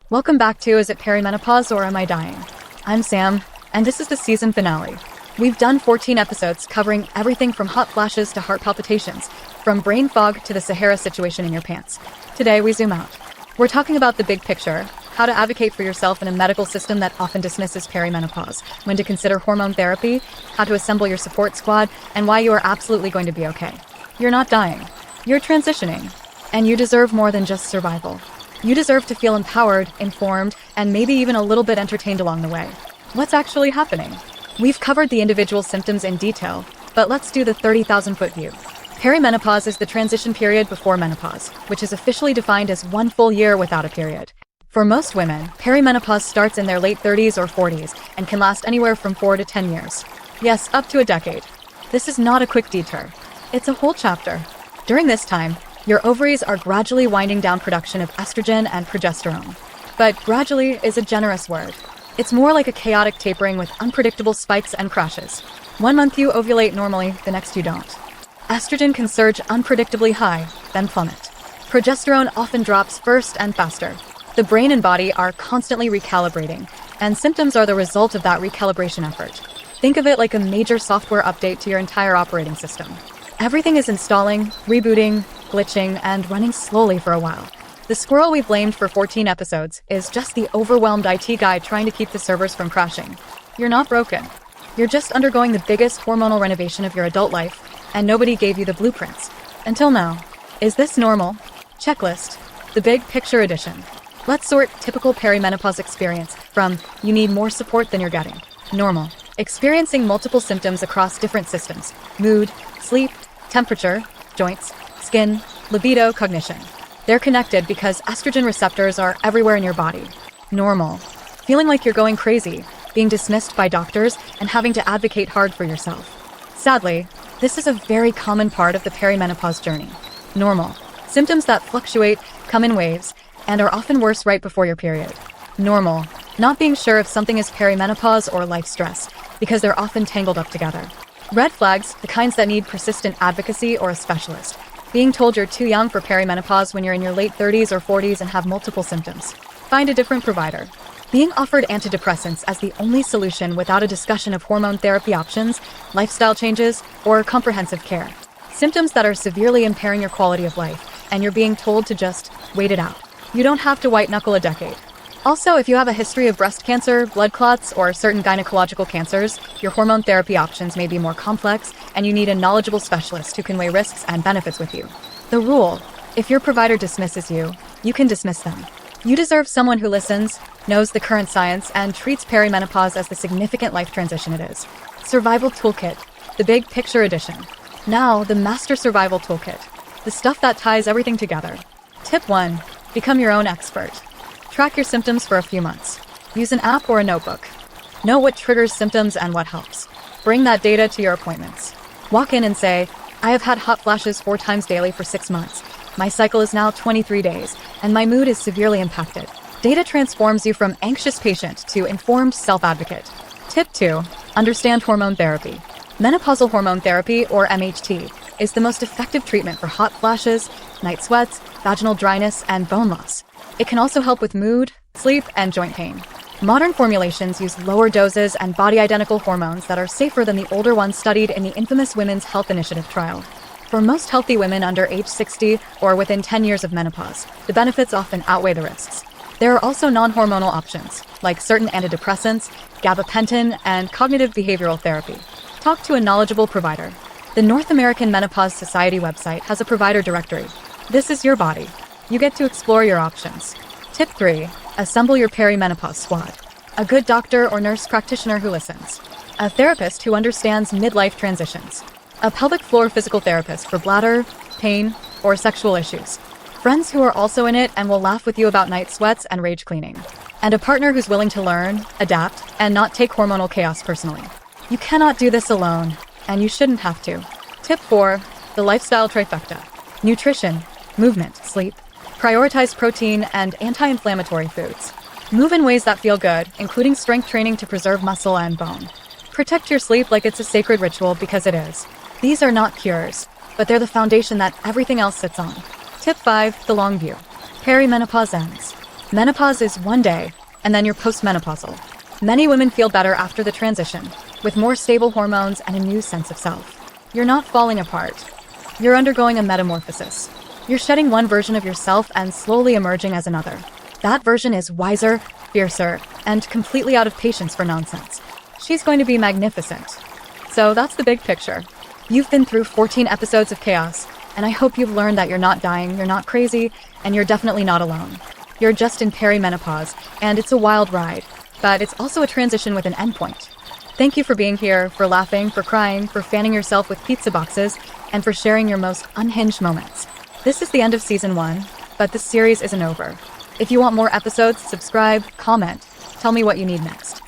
Welcome back to Is It Perimenopause or Am I Dying? I'm Sam, and this is the season finale. We've done 14 episodes covering everything from hot flashes to heart palpitations, from brain fog to the Sahara situation in your pants. Today we zoom out. We're talking about the big picture, how to advocate for yourself in a medical system that often dismisses perimenopause, when to consider hormone therapy, how to assemble your support squad, and why you are absolutely going to be okay. You're not dying. You're transitioning. And you deserve more than just survival. You deserve to feel empowered, informed, and maybe even a little bit entertained along the way. What's actually happening? We've covered the individual symptoms in detail, but let's do the 30,000-foot view. Perimenopause is the transition period before menopause, which is officially defined as 1 full year without a period. For most women, perimenopause starts in their late 30s or 40s and can last anywhere from 4 to 10 years. Yes, up to a decade. This is not a quick detour. It's a whole chapter. During this time, your ovaries are gradually winding down production of estrogen and progesterone. But gradually is a generous word. It's more like a chaotic tapering with unpredictable spikes and crashes. 1 month you ovulate normally, the next you don't. Estrogen can surge unpredictably high, then plummet. Progesterone often drops first and faster. The brain and body are constantly recalibrating, and symptoms are the result of that recalibration effort. Think of it like a major software update to your entire operating system. Everything is installing, rebooting, glitching, and running slowly for a while. The squirrel we blamed for 14 episodes is just the overwhelmed IT guy trying to keep the servers from crashing. You're not broken. You're just undergoing the biggest hormonal renovation of your adult life, and nobody gave you the blueprints. Until now. Is this normal? Checklist. The big picture edition. Let's sort typical perimenopause experience from you need more support than you're getting. Normal. Experiencing multiple symptoms across different systems. Mood, sleep, temperature, joints, skin, libido, cognition. They're connected because estrogen receptors are everywhere in your body. Normal. Feeling like you're going crazy, being dismissed by doctors, and having to advocate hard for yourself. Sadly, this is a very common part of the perimenopause journey. Normal. Symptoms that fluctuate, come in waves, and are often worse right before your period. Normal. Not being sure if something is perimenopause or life stress, because they're often tangled up together. Red flags, the kinds that need persistent advocacy or a specialist. Being told you're too young for perimenopause when you're in your late 30s or 40s and have multiple symptoms. Find a different provider. Being offered antidepressants as the only solution without a discussion of hormone therapy options, lifestyle changes, or comprehensive care. Symptoms that are severely impairing your quality of life, and you're being told to just wait it out. You don't have to white-knuckle a decade. Also, if you have a history of breast cancer, blood clots, or certain gynecological cancers, your hormone therapy options may be more complex, and you need a knowledgeable specialist who can weigh risks and benefits with you. The rule: if your provider dismisses you, you can dismiss them. You deserve someone who listens, knows the current science, and treats perimenopause as the significant life transition it is. Survival Toolkit, the big picture edition. Now, the Master Survival Toolkit, the stuff that ties everything together. Tip 1. Become your own expert. Track your symptoms for a few months. Use an app or a notebook. Know what triggers symptoms and what helps. Bring that data to your appointments. Walk in and say, I have had hot flashes 4 times daily for 6 months. My cycle is now 23 days, and my mood is severely impacted. Data transforms you from anxious patient to informed self-advocate. Tip 2. Understand hormone therapy. Menopausal hormone therapy, or MHT, is the most effective treatment for hot flashes, night sweats, vaginal dryness, and bone loss. It can also help with mood, sleep, and joint pain. Modern formulations use lower doses and body-identical hormones that are safer than the older ones studied in the infamous Women's Health Initiative trial. For most healthy women under age 60 or within 10 years of menopause, the benefits often outweigh the risks. There are also non-hormonal options, like certain antidepressants, gabapentin, and cognitive behavioral therapy. Talk to a knowledgeable provider. The North American Menopause Society website has a provider directory. This is your body. You get to explore your options. Tip 3. Assemble your perimenopause squad. A good doctor or nurse practitioner who listens. A therapist who understands midlife transitions. A pelvic floor physical therapist for bladder, pain, or sexual issues. Friends who are also in it and will laugh with you about night sweats and rage cleaning. And a partner who's willing to learn, adapt, and not take hormonal chaos personally. You cannot do this alone, and you shouldn't have to. Tip 4. The lifestyle trifecta. Nutrition, movement, sleep. Prioritize protein and anti-inflammatory foods. Move in ways that feel good, including strength training to preserve muscle and bone. Protect your sleep like it's a sacred ritual, because it is. These are not cures, but they're the foundation that everything else sits on. Tip 5. The long view. Perimenopause ends. Menopause is one day, and then you're postmenopausal. Many women feel better after the transition, with more stable hormones and a new sense of self. You're not falling apart. You're undergoing a metamorphosis. You're shedding one version of yourself and slowly emerging as another. That version is wiser, fiercer, and completely out of patience for nonsense. She's going to be magnificent. So that's the big picture. You've been through 14 episodes of chaos, and I hope you've learned that you're not dying, you're not crazy, and you're definitely not alone. You're just in perimenopause, and it's a wild ride, but it's also a transition with an endpoint. Thank you for being here, for laughing, for crying, for fanning yourself with pizza boxes, and for sharing your most unhinged moments. This is the end of season 1, but this series isn't over. If you want more episodes, subscribe, comment, tell me what you need next.